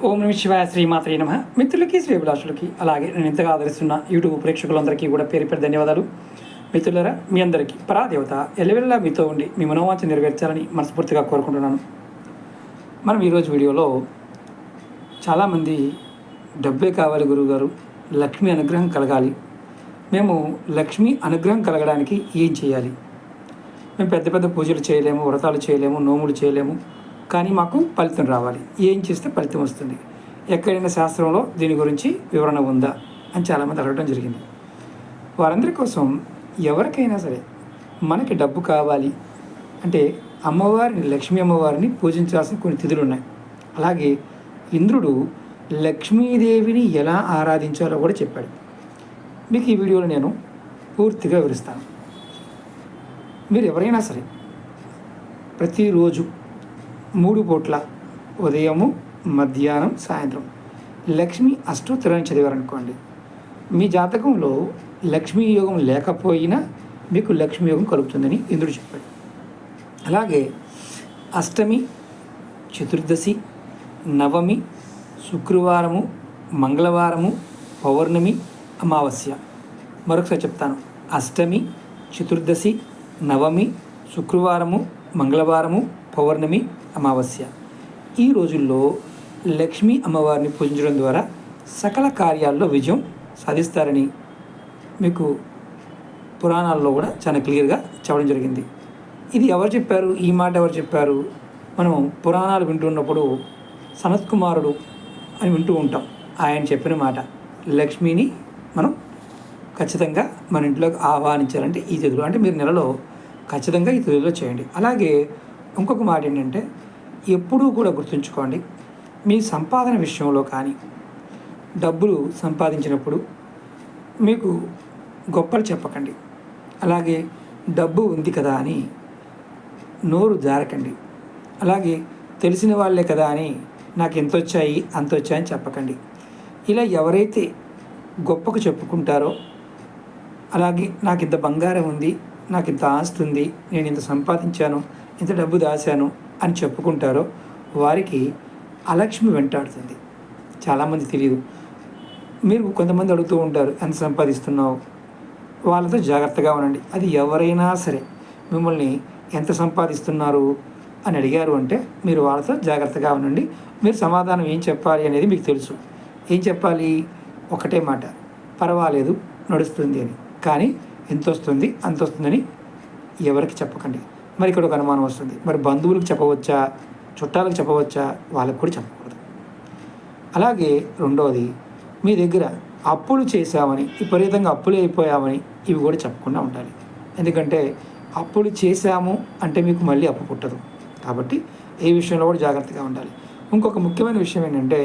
ఓం నమ శివాయ శ్రీమాత్రే నమః. మిత్రులకి శ్రేభిలాషులకి అలాగే నేను ఇంతగా ఆదరిస్తున్న యూట్యూబ్ ప్రేక్షకులందరికీ కూడా పేరు పేరు ధన్యవాదాలు. మిత్రులరా, మీ అందరికీ పరాదేవత ఎల్లవెల్లా మీతో ఉండి మీ మనోవాంఛ నెరవేర్చాలని మనస్ఫూర్తిగా కోరుకుంటున్నాను. మనం ఈరోజు వీడియోలో చాలామంది డబ్బే కావాలి గురువుగారు, లక్ష్మీ అనుగ్రహం కలగాలి, మేము లక్ష్మీ అనుగ్రహం కలగడానికి ఏం చేయాలి, మేము పెద్ద పెద్ద పూజలు చేయలేము, వ్రతాలు చేయలేము, నోములు చేయలేము, కానీ మాకు ఫలితం రావాలి, ఏం చేస్తే ఫలితం వస్తుంది, ఎక్కడైనా శాస్త్రంలో దీని గురించి వివరణ ఉందా అని చాలామంది అడగడం జరిగింది. వారందరి కోసం ఎవరికైనా సరే మనకి డబ్బు కావాలి అంటే అమ్మవారిని, లక్ష్మీ అమ్మవారిని పూజించాల్సిన కొన్ని తిథులు ఉన్నాయి. అలాగే ఇంద్రుడు లక్ష్మీదేవిని ఎలా ఆరాధించాలో కూడా చెప్పాడు. మీకు ఈ వీడియోలో నేను పూర్తిగా వివరిస్తాను. మీరు ఎవరైనా సరే ప్రతిరోజు 3 పూట్ల ఉదయము, మధ్యాహ్నం, సాయంత్రం లక్ష్మీ అష్టోత్తరాన్ని చదివారనుకోండి, మీ జాతకంలో లక్ష్మీ యోగం లేకపోయినా మీకు లక్ష్మీ యోగం కలుగుతుందని ఇంద్రుడు చెప్పాడు. అలాగే అష్టమి, చతుర్దశి, నవమి, శుక్రవారము, మంగళవారము, పౌర్ణమి, అమావాస్య. మరొకసారి చెప్తాను. అష్టమి, చతుర్దశి, నవమి, శుక్రవారము, మంగళవారము, పౌర్ణమి, అమావాస్య. ఈ రోజుల్లో లక్ష్మీ అమ్మవారిని పూజించడం ద్వారా సకల కార్యాల్లో విజయం సాధిస్తారని మీకు పురాణాల్లో కూడా చాలా క్లియర్గా చెప్పడం జరిగింది. ఇది ఎవరు చెప్పారు, ఈ మాట ఎవరు చెప్పారు? మనం పురాణాలు వింటున్నప్పుడు సనత్ కుమారుడు అని వింటూ ఉంటాం. ఆయన చెప్పిన మాట, లక్ష్మిని మనం ఖచ్చితంగా మన ఇంట్లోకి ఆహ్వానించాలంటే ఈ తిథిలో, అంటే మీరు నెలలో ఖచ్చితంగా ఈ తిథిలో చేయండి. అలాగే ఇంకొక మాట ఏంటంటే, ఎప్పుడూ కూడా గుర్తుంచుకోండి, మీ సంపాదన విషయంలో కానీ డబ్బులు సంపాదించినప్పుడు మీకు గొప్పలు చెప్పకండి. అలాగే డబ్బు ఉంది కదా అని నోరు జారకండి. అలాగే తెలిసిన వాళ్ళే కదా అని నాకు ఎంత వచ్చాయి అంత వచ్చాయని చెప్పకండి. ఇలా ఎవరైతే గొప్పకు చెప్పుకుంటారో, అలాగే నాకు ఇంత బంగారం ఉంది, నాకు ఇంత ఆస్తి ఉంది, నేను ఇంత సంపాదించాను, ఇంత డబ్బు దాశాను అని చెప్పుకుంటారో వారికి అలక్ష్మి వెంటాడుతుంది. చాలామంది తెలియదు. మీరు కొంతమంది అడుగుతూ ఉంటారు, ఎంత సంపాదిస్తున్నావు? వాళ్ళతో జాగ్రత్తగా ఉండండి. అది ఎవరైనా సరే మిమ్మల్ని ఎంత సంపాదిస్తున్నారు అని అడిగారు అంటే మీరు వాళ్ళతో జాగ్రత్తగా ఉండండి. మీరు సమాధానం ఏం చెప్పాలి అనేది మీకు తెలుసు. ఏం చెప్పాలి? ఒకటే మాట, పర్వాలేదు, నడుస్తుంది అని. కానీ ఎంత వస్తుంది అంత వస్తుందని ఎవరికి చెప్పకండి. మరి ఇక్కడ ఒక అనుమానం వస్తుంది, మరి బంధువులకు చెప్పవచ్చా, చుట్టాలకు చెప్పవచ్చా? వాళ్ళకు కూడా చెప్పకూడదు. అలాగే రెండవది, మీ దగ్గర అప్పులు చేశామని, విపరీతంగా అప్పులు అయిపోయామని ఇవి కూడా చెప్పకుండా ఉండాలి. ఎందుకంటే అప్పులు చేశాము అంటే మీకు మళ్ళీ అప్పు పుట్టదు. కాబట్టి ఈ విషయంలో కూడా జాగ్రత్తగా ఉండాలి. ఇంకొక ముఖ్యమైన విషయం ఏంటంటే,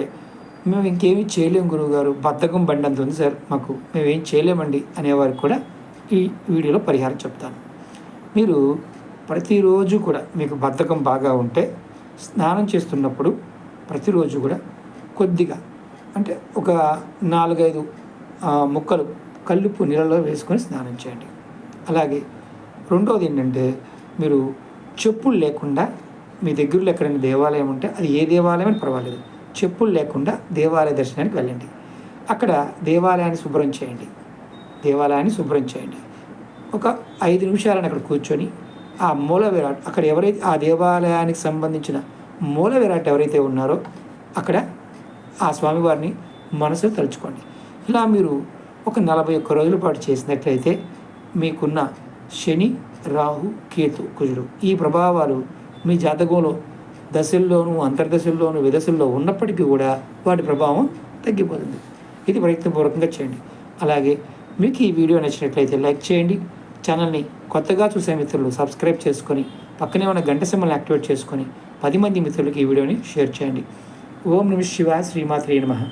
మేము ఇంకేమీ చేయలేము గురువుగారు, బద్ధకం బండంత ఉంది సార్ మాకు, మేమేం చేయలేమండి అనేవారికి కూడా ఈ వీడియోలో పరిహారం చెప్తాను. మీరు ప్రతిరోజు కూడా మీకు బద్ధకం బాగా ఉంటే స్నానం చేస్తున్నప్పుడు ప్రతిరోజు కూడా కొద్దిగా, అంటే ఒక 4-5 ముక్కలు కల్లుప్పు నీళ్ళలో వేసుకొని స్నానం చేయండి. అలాగే రెండవది ఏంటంటే, మీరు చెప్పులు లేకుండా మీ దగ్గరలో ఎక్కడైనా దేవాలయం ఉంటే, అది ఏ దేవాలయం అని పర్వాలేదు, చెప్పులు లేకుండా దేవాలయ దర్శనానికి వెళ్ళండి. అక్కడ దేవాలయాన్ని శుభ్రం చేయండి. ఒక 5 నిమిషాలని అక్కడ కూర్చొని ఆ మూల విరాట్, అక్కడ ఎవరైతే ఆ దేవాలయానికి సంబంధించిన మూల విరాట్ ఎవరైతే ఉన్నారో అక్కడ ఆ స్వామివారిని మనసులో తలుచుకోండి. ఇలా మీరు ఒక 41 రోజుల పాటు చేసినట్లయితే మీకున్న శని, రాహు, కేతు, కుజుడు ఈ ప్రభావాలు మీ జాతకంలో దశల్లోనూ, అంతర్దశల్లోనూ, విదశల్లో ఉన్నప్పటికీ కూడా వాటి ప్రభావం తగ్గిపోతుంది. ఇది ప్రయత్నపూర్వకంగా చేయండి. అలాగే మీకు ఈ వీడియో నచ్చినట్లయితే లైక్ చేయండి. ఛానల్ని కొత్తగా చూసే మిత్రులు సబ్స్క్రైబ్ చేసుకొని పక్కనే ఉన్న గంట సింబల్ని యాక్టివేట్ చేసుకొని 10 మంది మిత్రులకి ఈ వీడియోని షేర్ చేయండి. ఓం నమః శివాయ శ్రీమాత్రే నమః.